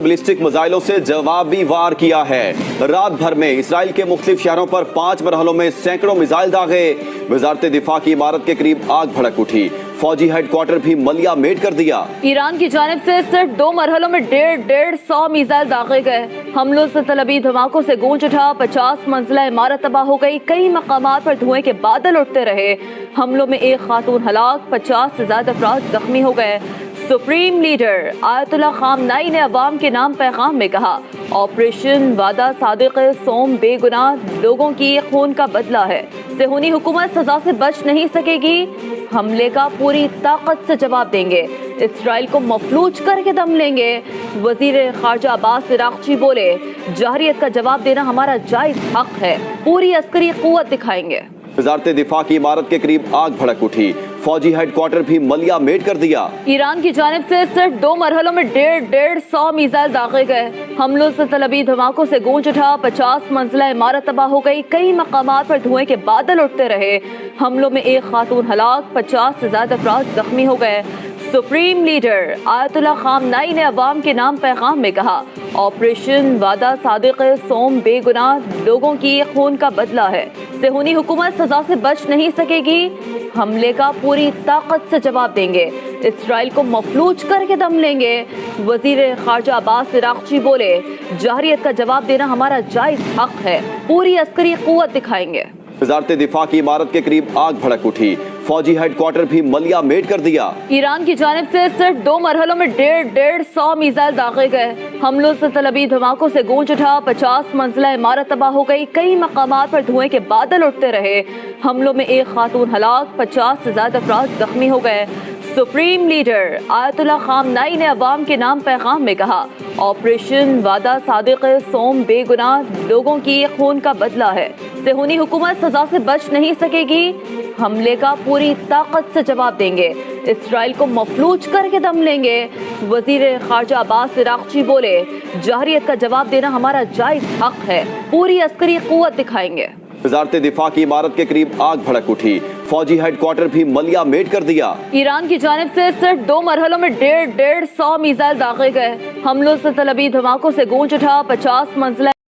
Ballistic मिसाइलों से जवाबी वार किया है। रात भर में इसराइल के मुख्तलिफ शहरों पर 5 मरहलों में सैकड़ों मिसाइल दागे। वजारत दिफा की इमारत के करीब आग भड़क उठी। फौजी हेडक्वार्टर भी मलिया मेट कर दिया। ईरान की जानिब से सिर्फ 2 मरहलों में 150 मिसाइल दागे गए। हमलों से तलबी धमाकों से गूंज उठा। 50 मंजिला इमारत तबाह हो गई। कई मकामात पर धुएं के बादल उठते रहे। हमलों में एक खातून हलाक, 50 से ज्यादा अफराद जख्मी हो गए। सुप्रीम लीडर आयतुल्लाह खामनाई ने अवाम के नाम पैगाम में कहा, ऑपरेशन वादा सादिक सोम बेगुनाह लोगों की खून का बदला है। सेहूनी हुकूमत सजा से बच नहीं सकेगी। हमले का पूरी ताकत से जवाब देंगे। इसराइल को मफलूज करके दम लेंगे। वजीर खारजा अब्बास इराक़ची बोले, जहरियत का जवाब देना हमारा जायज हक है। पूरी अस्करी कुव्वत दिखाएंगे। वजारत दिफा की इमारत के करीब आग भड़क उठी। फौजी हेडक्वार्टर भी मलिया मेट कर दिया। ईरान की जानिब से सिर्फ 2 मरहलों में 150 मिसाइल दागे गए। हमलों से तलबी धमाकों से गूंज उठा। 50 मंजिला इमारत तबाह हो गई। कई मकामात पर धुएं के बादल उठते रहे। हमलों में एक खातून हलाक, 50 से ज्यादा अफराद जख्मी हो गए। सुप्रीम लीडर आयतुल्लाह खामनाई ने अवाम के नाम पैगाम में कहा, ऑपरेशन वादा सादिक सोम बेगुनाह लोगों की खून का बदला है। सेहूनी हुकूमत सजा से बच नहीं सकेगी। हमले का पूरी ताकत से जवाब देंगे। इसराइल को मफलूज करके दम लेंगे। वजीर खारजा अब्बास इराक़ची बोले, जहरियत का जवाब देना हमारा जायज हक है। पूरी अस्करी कुव्वत दिखाएंगे। वजारत दिफा की इमारत के करीब आग भड़क उठी। फौजी हेडक्वार्टर भी मलिया मेट कर दिया। ईरान की जानिब से सिर्फ 2 मरहलों में 150 मिसाइल दागे गए। हमलों से तलबी धमाकों से गूंज उठा। 50 मंजिला इमारत तबाह हो गई। कई मकामात पर धुएं के बादल उठते रहे। हमलों में एक खातून हलाक, 50 से ज्यादा अफराद जख्मी हो गए। सुप्रीम लीडर आयतुल्लाह खामनाई ने अवाम के नाम पैगाम में कहा, ऑपरेशन वादा सादिक सोम बेगुनाह लोगों की खून का बदला है। सेहूनी हुकूमत सजा से बच नहीं सकेगी। हमले का पूरी ताकत से जवाब देंगे। इसराइल को मफलूज करके दम लेंगे। वजीर खारजा अब्बास इराक़ची बोले, जहरियत का जवाब देना हमारा जायज हक है। पूरी अस्करी कुव्वत दिखाएंगे। वजारत दिफा की इमारत के करीब आग भड़क उठी। फौजी हेडक्वार्टर भी मलिया मेट कर दिया। ईरान की जानिब से सिर्फ 2 मरहलों में 150 मिसाइल दागे गए। हमलों से तलबी धमाकों से गूंज उठा। 50 मंजिला